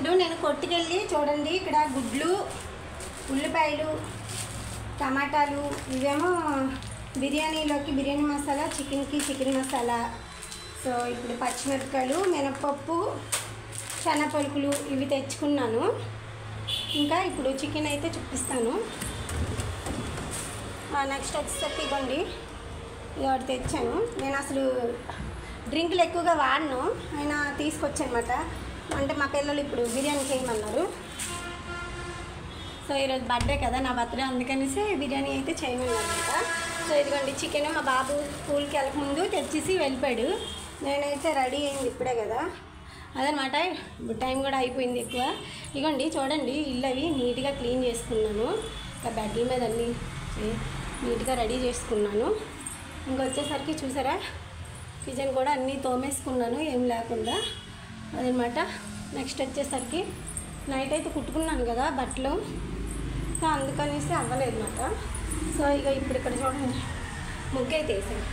ఇప్పుడు నేను కొట్టుకెళ్ళి చూడండి ఇక్కడ గుడ్లు, ఉల్లిపాయలు, టమాటాలు, ఇవేమో బిర్యానీలోకి బిర్యానీ మసాలా, చికెన్కి చికెన్ మసాలా. సో ఇప్పుడు పచ్చిమిరపకాయలు, మినపప్పు, శనగపలుకులు ఇవి తెచ్చుకున్నాను. ఇంకా ఇప్పుడు చికెన్ అయితే చూపిస్తాను. నెక్స్ట్ వచ్చేసరికి ఇవ్వండి, ఇది ఒకటి తెచ్చాను. నేను అసలు డ్రింకులు ఎక్కువగా వాడను, అయినా తీసుకొచ్చానమాట. అంటే మా పిల్లలు ఇప్పుడు బిర్యానీ చేయమన్నారు. సో ఈరోజు బర్త్డే కదా, నా బర్త్డే, అందుకనేసి బిర్యానీ అయితే చేయమన్నమాట. సో ఇదిగోండి చికెన్ మా బాబు స్కూల్కి వెళ్ళకముందు తెచ్చేసి వెళ్ళిపోయాడు. నేనైతే రెడీ అయింది ఇప్పుడే కదా, అదనమాట. ఇప్పుడు టైం కూడా అయిపోయింది ఎక్కువ. ఇదిగోండి చూడండి, ఇల్లు అవి నీట్గా క్లీన్ చేసుకున్నాను. ఇంకా బెడ్ల మీద అన్నీ నీట్గా రెడీ చేసుకున్నాను. ఇంకొచ్చేసరికి చూసారా, కిచెన్ కూడా అన్నీ తోమేసుకున్నాను ఏం లేకుండా, అదనమాట. నెక్స్ట్ వచ్చేసరికి నైట్ అయితే కుట్టుకున్నాను కదా బట్టలు, సో అందుకనేసి అవ్వలేదు అన్నమాట. సో ఇక ఇప్పుడు ఇక్కడ చూడండి ముగ్గు అయితే వేసాను.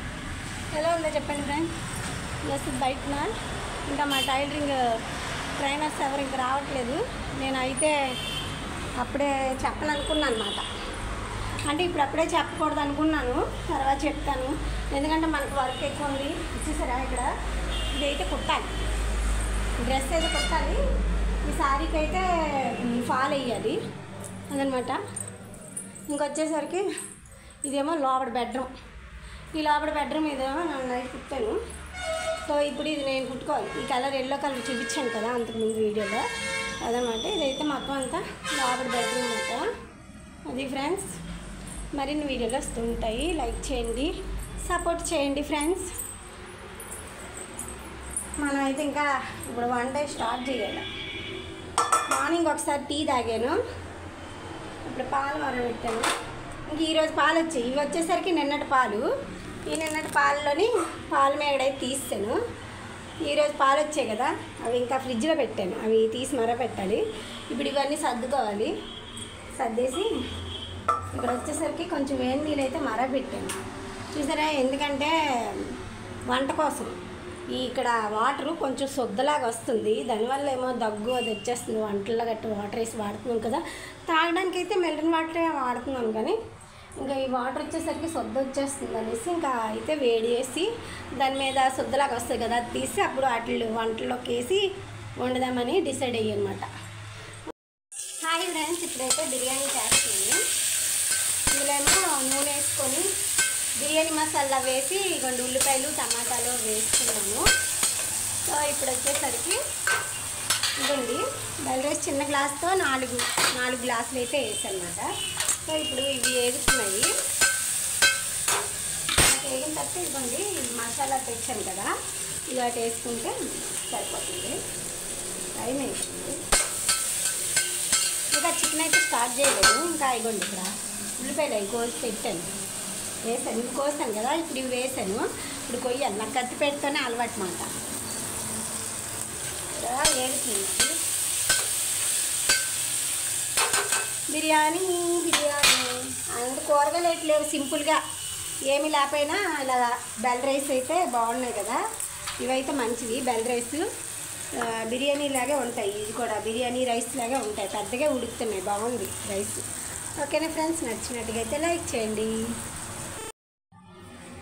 ఎలా ఉందో చెప్పండి ఫ్రెండ్స్. జస్ట్ బయటన ఇంకా మా టైలరింగ్ ట్రైనర్స్ ఎవరు ఇంకా రావట్లేదు. నేను అయితే అప్పుడే చెప్పననుకున్నాను అన్నమాట. అంటే ఇప్పుడు అప్పుడే చెప్పకూడదు అనుకున్నాను, తర్వాత చెప్తాను. ఎందుకంటే మనకు వర్క్ ఎక్కువ ఉంది. చూసారా ఇక్కడ ఇదైతే కుట్టాలి, డ్రెస్ అయితే కుట్టాలి. ఈ శారీకి అయితే ఫాల్ వేయాలి, అదనమాట. ఇంకొచ్చేసరికి ఇదేమో లోపల బెడ్రూమ్. ఈ లోపల బెడ్రూమ్ ఇదేమో నేను నైట్ కుట్టాను. సో ఇప్పుడు ఇది నేను కుట్టుకోవాలి. ఈ కలర్ ఎల్లో కలర్ చూపించాను కదా అంతకుముందు వీడియోలో, అదనమాట. ఇదైతే మొత్తం అంతా లోపల బెడ్రూమ్ అన్నమాట. అది ఫ్రెండ్స్, మరిన్ని వీడియోలు వస్తూ ఉంటాయి. లైక్ చేయండి, సపోర్ట్ చేయండి ఫ్రెండ్స్. మనం అయితే ఇంకా ఇప్పుడు వన్ డే స్టార్ట్ చేయాలి. మార్నింగ్ ఒకసారి టీ తాగాను, ఇప్పుడు పాలు మరబెట్టాను. ఇంక ఈరోజు పాలు వచ్చాయి. ఇవి వచ్చేసరికి నిన్నటి పాలు. ఈ నిన్నటి పాలలోని పాలు మేగడైతే తీసాను. ఈరోజు పాలు వచ్చాయి కదా, అవి ఇంకా ఫ్రిడ్జ్లో పెట్టాను, అవి తీసి మరబెట్టాలి. ఇప్పుడు ఇవన్నీ సర్దుకోవాలి. సర్దేసి ఇక్కడ వచ్చేసరికి కొంచెం వేడి నీళ్ళు అయితే మరబెట్టాను. చూసారా, ఎందుకంటే వంట కోసం ఇక్కడ వాటరు కొంచెం శుద్ధలాగా వస్తుంది. దానివల్ల ఏమో దగ్గు అది వచ్చేస్తుంది. వంటల్లో గట్టి వాటర్ వేసి వాడుతున్నాం కదా, తాగడానికి అయితే మినరల్ వాటరే వాడుతున్నాను. కానీ ఇంకా ఈ వాటర్ వచ్చేసరికి శుద్ధ వచ్చేస్తుంది అనేసి ఇంకా అయితే వేడి చేసి దాని మీద శుద్ధలాగా వస్తుంది కదా, అది తీసి అప్పుడు వాటిల్లో వంటల్లోకి వేసి వండుదామని డిసైడ్ అయ్యనమాట. హాయ్ ఫ్రెండ్స్, ఇప్పుడైతే బిర్యానీ చేస్తున్నాను. ఇందులోనేమో నూనె వేసుకొని బిర్యానీ మసాలా వేసి ఇగోండి ఉల్లిపాయలు, టమాటాలు వేసుకున్నాను. సో ఇప్పుడు వచ్చేసరికి ఇదిగోండి బయలు రైస్ చిన్న గ్లాస్తో నాలుగు గ్లాసులు అయితే వేసానమాట. సో ఇప్పుడు ఇవి వేగుతున్నాయి. వేగిన తర్వాత ఇదిగోండి మసాలా తెచ్చాను కదా, ఇలా వేసుకుంటే సరిపోతుంది. టైం వేస్తుంది. ఇంకా చికెన్ అయితే స్టార్ట్ చేయలేదు. ఇంకా ఇదిగోండి ఇక్కడ ఉల్లిపాయలు అవి కోసి పెట్టాను, వేసాను. ఇవి కోసాను కదా, ఇప్పుడు ఇవి వేసాను. ఇప్పుడు కొయ్యాలి, నాకు కత్తి పెడితేనే అలవాటు మాట. ఏడుతుంది బిర్యానీ. అంత కూరగాయలు అయితే లేవు, సింపుల్గా ఏమి లేకపోయినా ఇలా బెల్ రైస్ అయితే బాగున్నాయి కదా. ఇవైతే మంచివి బెల్ రైస్, బిర్యానీ లాగే ఉంటాయి. ఇది కూడా బిర్యానీ రైస్ లాగే ఉంటాయి, పెద్దగా ఉడుకుతున్నాయి, బాగుంది రైస్. ఓకేనా ఫ్రెండ్స్, నచ్చినట్టుగా అయితే లైక్ చేయండి.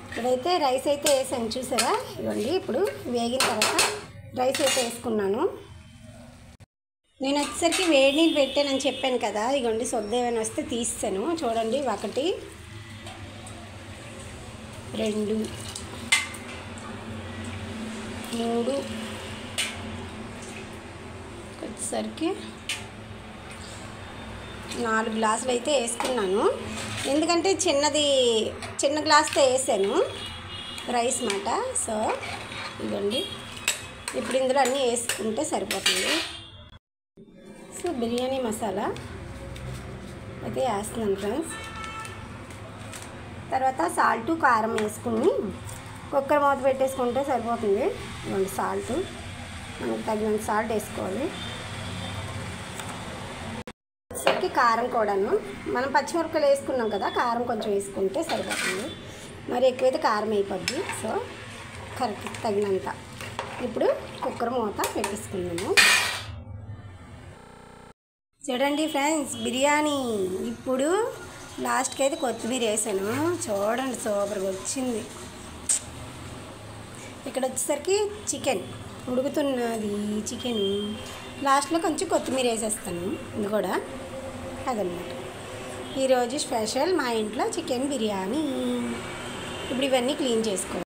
ఇప్పుడైతే రైస్ అయితే వేసాను చూసారా, ఇవ్వండి. ఇప్పుడు వేగిన తర్వాత రైస్ అయితే వేసుకున్నాను. నేను వచ్చేసరికి వేడి నీళ్ళు పెట్టానని చెప్పాను కదా, ఇగోండి సొద్ద ఏమైనా వస్తే తీస్తాను. చూడండి 1 2 3 వచ్చేసరికి 4 గ్లాసులు అయితే వేసుకున్నాను. ఎందుకంటే చిన్న గ్లాస్తో వేసాను రైస్ మాట. సో ఇవ్వండి, ఇప్పుడు ఇందులో అన్నీ వేసుకుంటే సరిపోతుంది. సో బిర్యానీ మసాలా అయితే వేస్తున్నాను ఫ్రెండ్స్. తర్వాత సాల్ట్, కారం వేసుకుని కుక్కర్ మూత పెట్టేసుకుంటే సరిపోతుంది. ఇవ్వండి సాల్ట్, మనకు తగినంత సాల్ట్ వేసుకోవాలి. వచ్చేసరికి కారం కూడాను మనం పచ్చిమిరపకాయలు వేసుకున్నాం కదా, కారం కొంచెం వేసుకుంటే సరిపోతుంది. మరి ఎక్కువైతే కారం అయిపోద్ది. సో కరెక్ట్ తగినంత. ఇప్పుడు కుక్కర్ మూత పెట్టేసుకున్నాము. చూడండి ఫ్రెండ్స్, బిర్యానీ ఇప్పుడు లాస్ట్కి అయితే కొత్తిమీర వేసాను. చూడండి సూపర్గా వచ్చింది. ఇక్కడ వచ్చేసరికి చికెన్ ఉడుకుతున్నది. చికెన్ లాస్ట్లో కొంచెం కొత్తిమీర వేసేస్తాను. ఇది కూడా అదనమాట ఈరోజు స్పెషల్ మా ఇంట్లో చికెన్ బిర్యానీ. ఇప్పుడు ఇవన్నీ క్లీన్ చేసుకోవాలి.